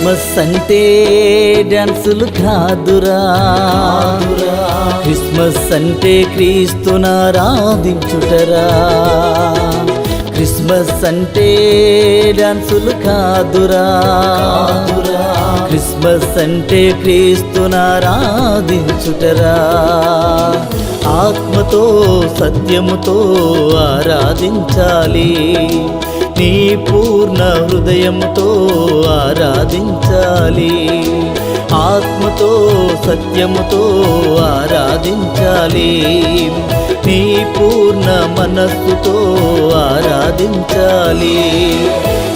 Christmas అంటే డాన్సులు కాదురా, క్రిస్మస్ అంటే క్రీస్తునారాధించుటరా. క్రిస్మస్ అంటే డాన్సులు కాదురా, క్రిస్మస్ అంటే క్రీస్తునారాధించుటరా. ఆత్మతో సత్యముతో ఆరాధించాలి, నీ పూర్ణ హృదయముతో ఆరాధించాలి. ఆత్మతో సత్యముతో ఆరాధించాలి, నీ పూర్ణ మనస్సుతో ఆరాధించాలి.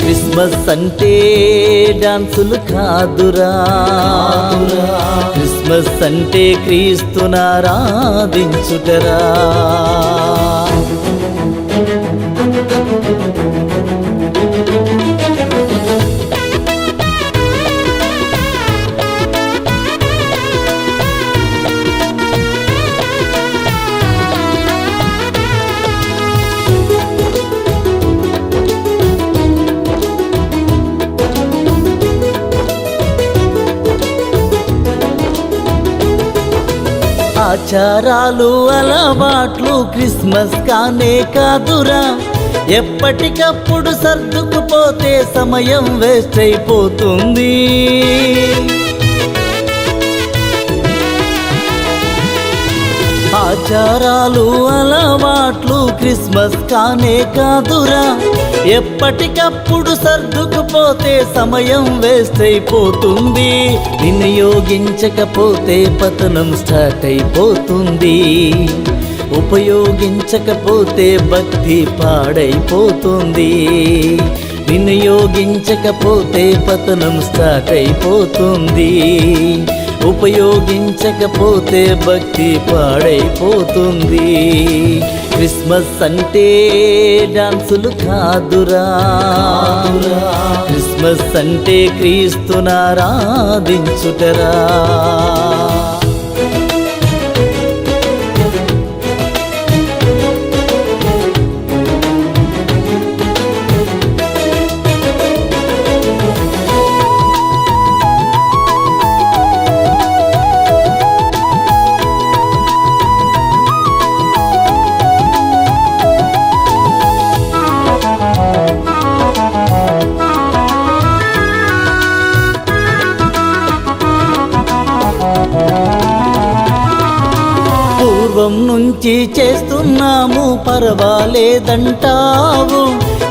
క్రిస్మస్ అంటే డాన్సులు కాదురా, క్రిస్మస్ అంటే క్రీస్తునారాధించుటరా. ఆచారాలు అలవాట్లు క్రిస్మస్ కానే కాదురా, ఎప్పటికప్పుడు సర్దుకుపోతే సమయం వేస్ట్ అయిపోతుంది. ఆచారాలు అలవాట్లు క్రిస్మస్ కానే కాదురా, ఎప్పటికప్పుడు సర్దుకుపోతే సమయం వేస్ట్ అయిపోతుంది. వినియోగించకపోతే పతనం స్టార్ట్ అయిపోతుంది, ఉపయోగించకపోతే భక్తి పాడైపోతుంది. వినియోగించకపోతే పతనం స్టార్ట్ అయిపోతుంది, ఉపయోగించకపోతే భక్తి పాడైపోతుంది. క్రిస్మస్ అంటే డాన్సులు కాదురా, క్రిస్మస్ అంటే క్రీస్తునారాధించుటరా. పూర్వం నుంచి చేస్తున్నాము పర్వాలేదంటావు,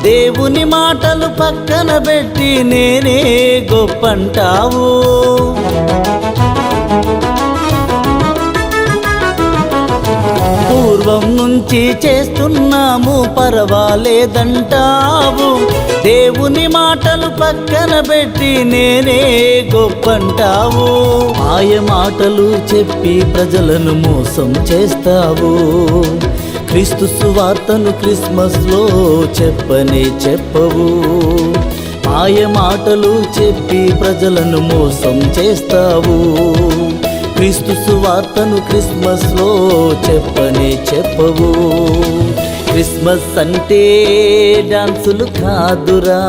దేవుని మాటలు పక్కన పెట్టి నేనే గొప్పంటావు. పూర్వం నుంచి చేస్తున్నాము పర్వాలేదంటావు, దేవుని మాటలు పక్కన పెట్టి నేనే గొప్పంటావు. మాయ మాటలు చెప్పి ప్రజలను మోసం చేస్తావు, క్రీస్తు సువార్తను క్రిస్మస్ లో చెప్పవు. మాయ మాటలు చెప్పి ప్రజలను మోసం చేస్తావు, క్రీస్తు సువార్తను క్రిస్మస్ లో చెప్పవు. క్రిస్మస్ అంటే డాన్సులు కాదురా,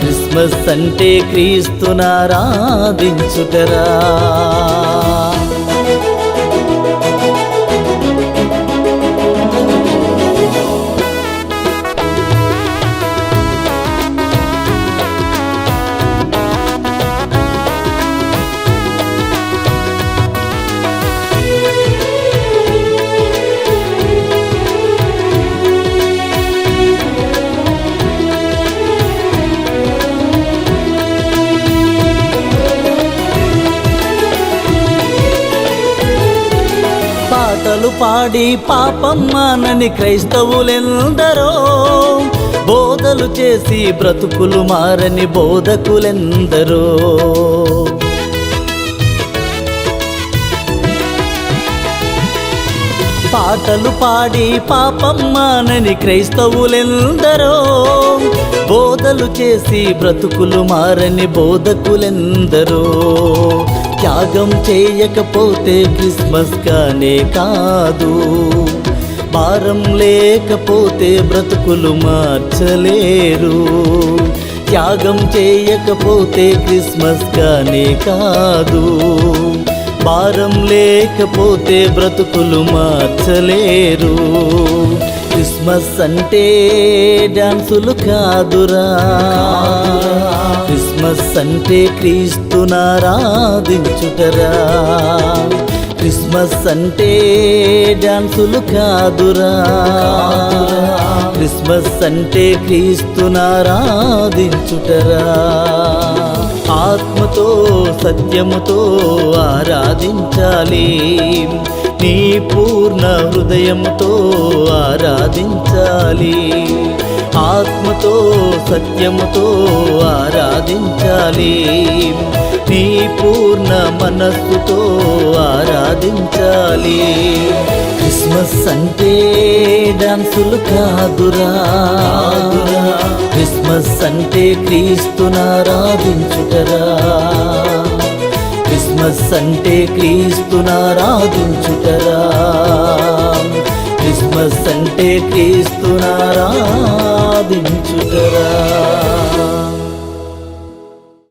క్రిస్మస్ అంటే క్రీస్తునారాధించుటరా. పాటలు పాడి పాపం మానని క్రైస్తవులెందరో, బోధలు చేసి బ్రతుకులు మారని బోధకులెందరో. పాటలు పాడి పాపం మానని క్రైస్తవులెందరో, బోధలు చేసి బ్రతుకులు మారని బోధకులెందరో. త్యాగం చేయకపోతే క్రిస్మస్ కానే కాదు, భారం లేకపోతే బ్రతుకులు మార్చలేరు. త్యాగం చేయకపోతే క్రిస్మస్ కానే కాదు. భారం లేకపోతే బ్రతుకులు మార్చలేరు. క్రిస్మస్ అంటే డాన్సులు కాదురా, క్రిస్మస్ అంటే క్రీస్తునారాధించుటరా. క్రిస్మస్ అంటే డాన్సులు కాదురా, క్రిస్మస్ అంటే క్రీస్తునారాధించుటరా. ఆత్మతో సత్యముతో ఆరాధించాలి, నీ పూర్ణ హృదయముతో ఆరాధించాలి. ఆత్మతో సత్యముతో ఆరాధించాలి, నీ పూర్ణ మనస్సుతో ఆరాధించాలి. క్రిస్మస్ అంటే డాన్సులు కాదురా, క్రిస్మస్ అంటే క్రీస్తునారాధించుటరా. క్రిస్మస్ అంటే క్రీస్తునారాధించుటరా. క్రిస్మస్ అంటే క్రీస్తునారాధించుటరా.